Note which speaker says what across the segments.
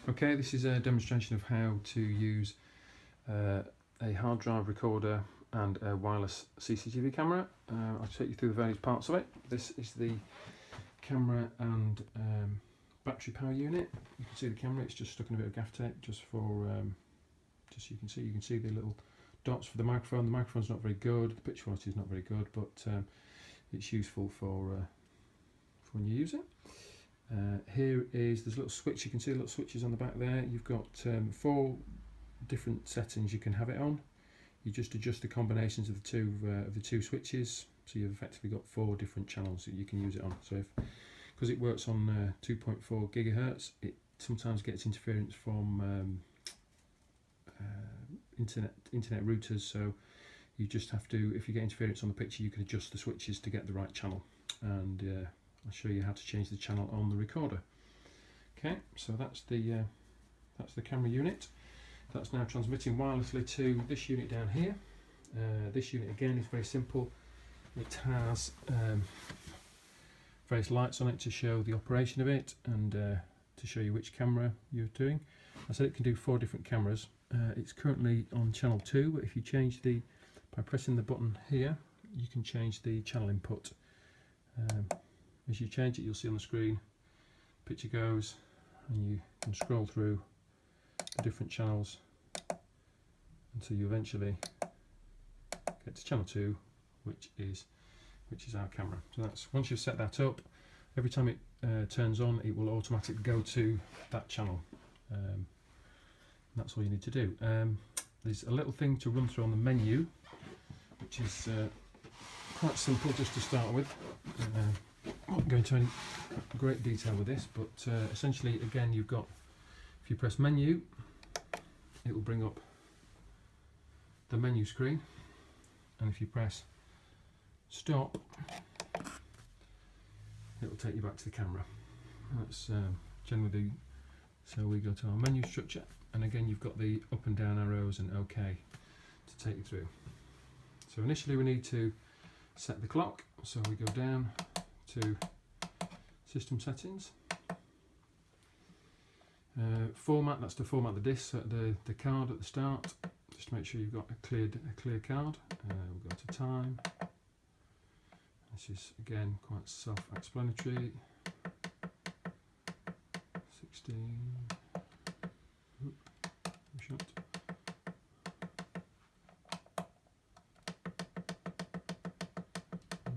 Speaker 1: Okay, this is a demonstration of how to use a hard drive recorder and a wireless CCTV camera. I'll take you through the various parts of it. This is the camera and battery power unit. You can see the camera, it's just stuck in a bit of gaff tape just for, just so you can see the little dots for the microphone. The microphone's not very good, the picture quality is not very good, but it's useful for when you use it. Here is, there's a little switch, you can see the little switches on the back there. You've got 4 different settings you can have it on. You just adjust the combinations of the two switches, so you've effectively got 4 different channels that you can use it on. So because it works on 2.4 gigahertz, it sometimes gets interference from internet routers, so you just have to, if you get interference on the picture, you can adjust the switches to get the right channel, and I'll show you how to change the channel on the recorder. Okay, so that's the camera unit. That's now transmitting wirelessly to this unit down here. This unit again is very simple. It has various lights on it to show the operation of it, and to show you which camera you're doing. I said it can do 4 different cameras. It's currently on channel 2, but if you change by pressing the button here, you can change the channel input. As you change it, you'll see on the screen, picture goes, and you can scroll through the different channels until you eventually get to channel 2, which is our camera. So that's, once you've set that up, every time it turns on, it will automatically go to that channel. That's all you need to do. There's a little thing to run through on the menu, which is quite simple just to start with. I won't go into any great detail with this, but essentially, again, you've got, if you press menu, it will bring up the menu screen, and if you press stop, it will take you back to the camera. That's generally, so we go to our menu structure, and again you've got the up and down arrows and OK to take you through. So initially we need to set the clock, so we go down to system settings, format, that's to format the disk, so the card at the start, just to make sure you've got a clear card. We'll go to time. This is again quite self-explanatory. 16. Shot.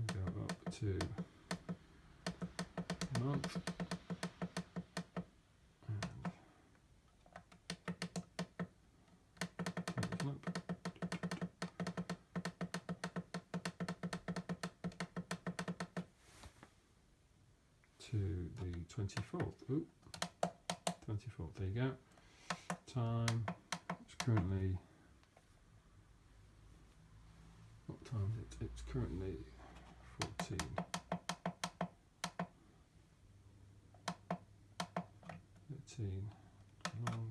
Speaker 1: Go up to month. To the 24th. Ooh, 24th, there you go. Time, it's currently, what time is it? It's currently 14. Long.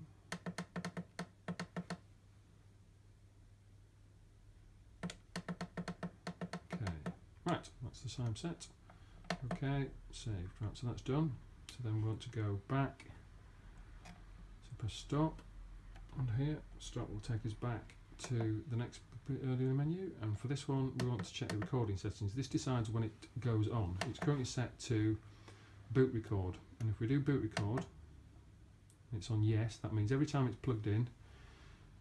Speaker 1: Okay, right, that's the time set. Okay, saved. Right, so that's done. So then we want to go back. So press stop under here. Stop will take us back to the next bit earlier in the menu. And for this one, we want to check the recording settings. This decides when it goes on. It's currently set to boot record. And if we do boot record, it's on yes. That means every time it's plugged in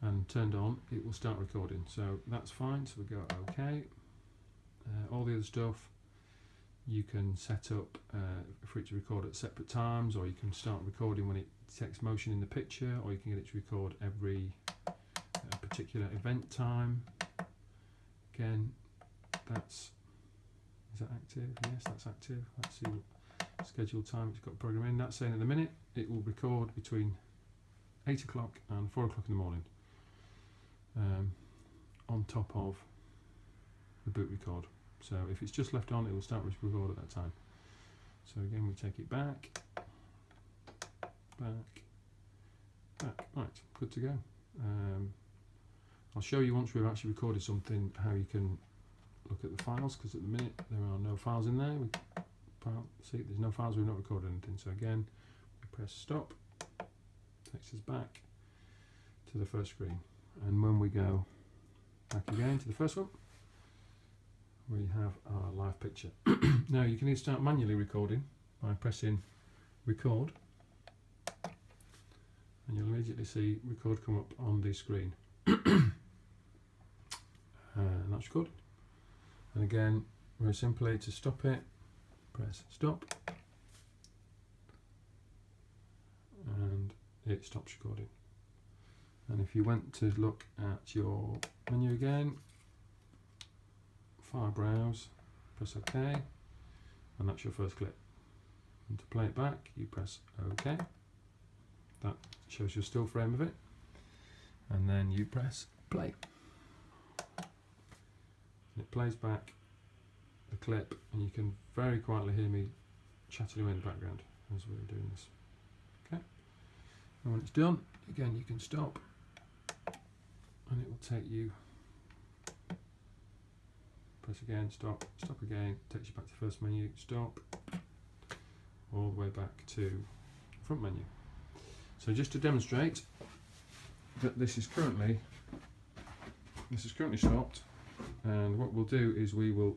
Speaker 1: and turned on, it will start recording. So that's fine. So we go OK. All the other stuff, you can set up for it to record at separate times, or you can start recording when it detects motion in the picture, or you can get it to record every particular event time. Again, is that active? Yes, that's active. Let's see what scheduled time it's got programmed in. That's saying at the minute it will record between 8 o'clock and 4 o'clock in the morning, on top of the boot record. So if it's just left on, it will start with record at that time. So again, we take it back. Right, good to go. I'll show you once we've actually recorded something how you can look at the files, because at the minute there are no files in there. See, there's no files, we've not recorded anything. So again, we press stop, takes us back to the first screen. And when we go back again to the first one, we have our live picture. Now you can either start manually recording by pressing record, and you'll immediately see record come up on the screen. And that's recorded. And again, very simply, to stop it, press stop, and it stops recording. And if you went to look at your menu again, file browse, press OK, and that's your first clip. And to play it back, you press OK. That shows you a still frame of it, and then you press play. It plays back the clip, and you can very quietly hear me chatting away in the background as we're doing this. Okay, and when it's done, again you can stop, and it will take you, press again, stop, stop again, takes you back to the first menu, stop, all the way back to the front menu. So just to demonstrate that this is currently stopped, and what we'll do is we will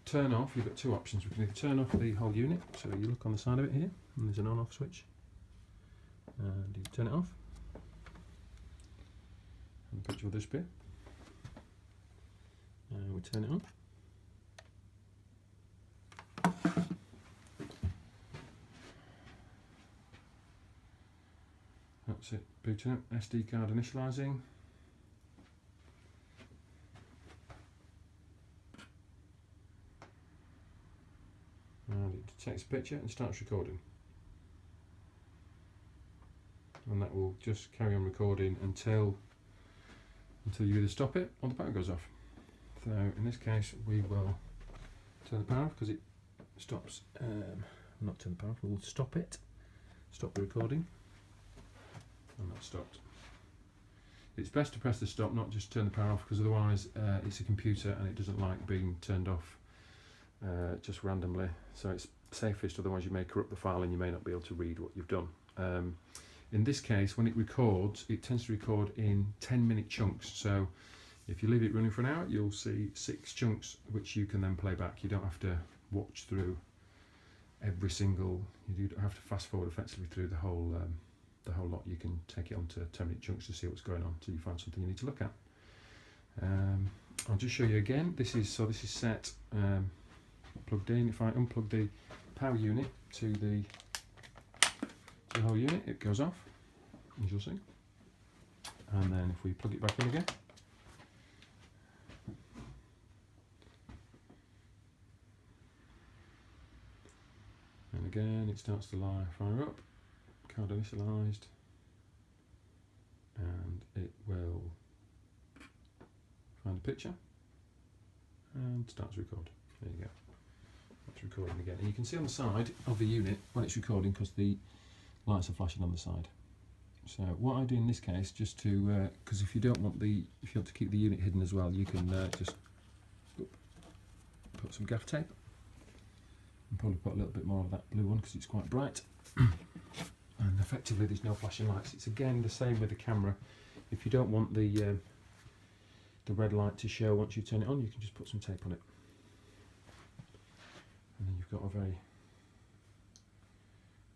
Speaker 1: turn off. You've got two options. We can either turn off the whole unit, so you look on the side of it here, and there's an on-off switch, and you turn it off, and the picture will disappear. We turn it on. That's it, booting up, SD card initializing. And it detects a picture and starts recording. And that will just carry on recording until you either stop it or the power goes off. So in this case we will turn the power off because it stops, not turn the power off, we'll stop it, stop the recording, and that's stopped. It's best to press the stop, not just turn the power off, because otherwise it's a computer and it doesn't like being turned off just randomly, so it's safest, otherwise you may corrupt the file and you may not be able to read what you've done. In this case, when it records, it tends to record in 10-minute chunks, so if you leave it running for an hour, you'll see 6 chunks which you can then play back. You don't have to watch through every single, you don't have to fast forward effectively through the whole lot. You can take it onto 10-minute chunks to see what's going on until you find something you need to look at. I'll just show you again. This is set plugged in. If I unplug the power unit to the whole unit, it goes off, as you'll see. And then if we plug it back in again, and again it starts to fire up, card initialized, and it will find a picture and start to record. There you go. It's recording again, and you can see on the side of the unit when it's recording because the lights are flashing on the side. So what I do in this case, just to because if you want to keep the unit hidden as well, you can just put some gaff tape, and probably put a little bit more of that blue one because it's quite bright. And effectively there's no flashing lights. It's again the same with the camera. If you don't want the red light to show once you turn it on, you can just put some tape on it, and then you've got a very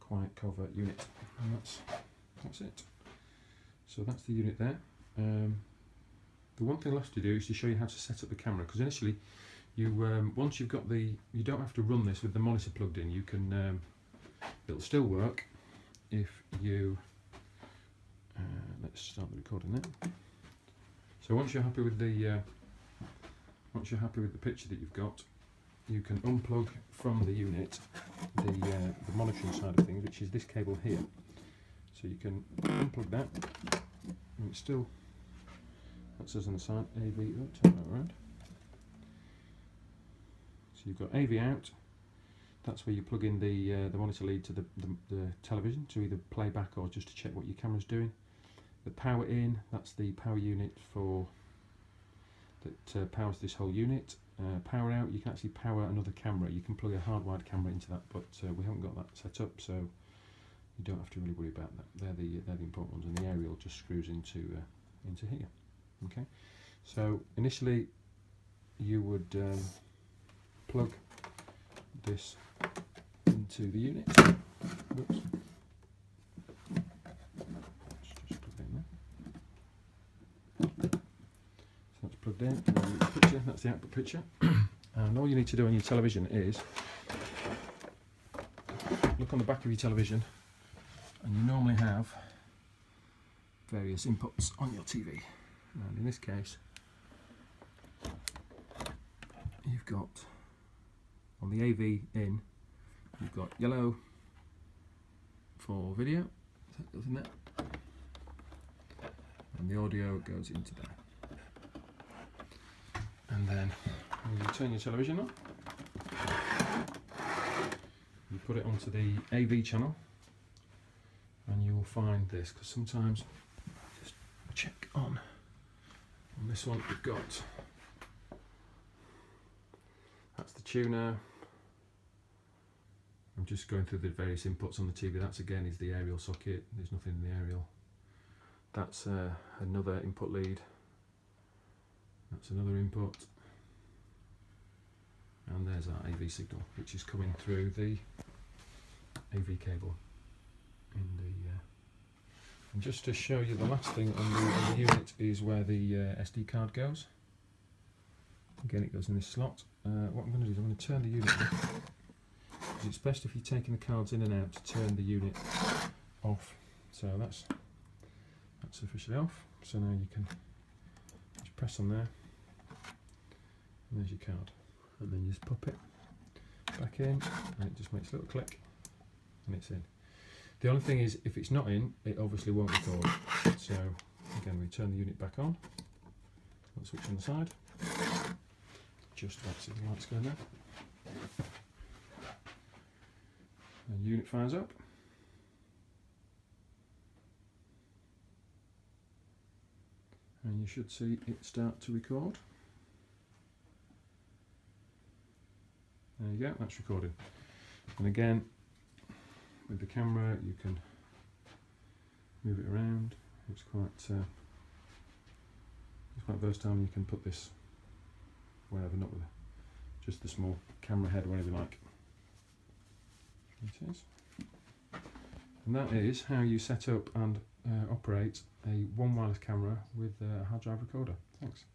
Speaker 1: quiet covert unit, and that's it. So that's the unit there. The one thing left to do is to show you how to set up the camera, because initially you once you've got you don't have to run this with the monitor plugged in. You can it'll still work if you let's start the recording there. So once you're happy with the picture that you've got, you can unplug from the unit the monitoring side of things, which is this cable here. So you can unplug that, and it's still, that says on the side AV, turn that around. So you've got AV out, that's where you plug in the monitor lead to the television to either play back or just to check what your camera's doing. The power in, that's the power unit that powers this whole unit. Power out, you can actually power another camera. You can plug a hardwired camera into that, but we haven't got that set up, so you don't have to really worry about that. They're the important ones, and the aerial just screws into here. Okay, so initially you would plug this into the unit. Whoops. Just plug it in there. So that's plugged in. And the picture, that's the output picture. And all you need to do on your television is look on the back of your television, and you normally have various inputs on your TV. And in this case, you've got on the AV in, you've got yellow for video, so that goes in there, and the audio goes into there. And then when you turn your television on, you put it onto the AV channel, and you will find this, because sometimes, just check on this one, we've got, that's the tuner. I'm just going through the various inputs on the TV. That's again is the aerial socket, there's nothing in the aerial. That's another input lead, that's another input, and there's our AV signal, which is coming through the AV cable in the and just to show you, the last thing on the unit is where the SD card goes. Again, it goes in this slot. What I'm going to do is I'm going to turn the unit off. It's best if you're taking the cards in and out to turn the unit off. So that's officially off. So now you can just press on there, and there's your card, and then you just pop it back in, and it just makes a little click, and it's in. The only thing is, if it's not in, it obviously won't record. So again, we turn the unit back on. Let's switch on the side. Just about to see the lights going there. And unit fires up. And you should see it start to record. There you go, that's recording. And again, with the camera you can move it around. It's quite versatile. You can put this wherever, not with just the small camera head, wherever you like. It is. And that is how you set up and operate a one wireless camera with a hard drive recorder. Thanks.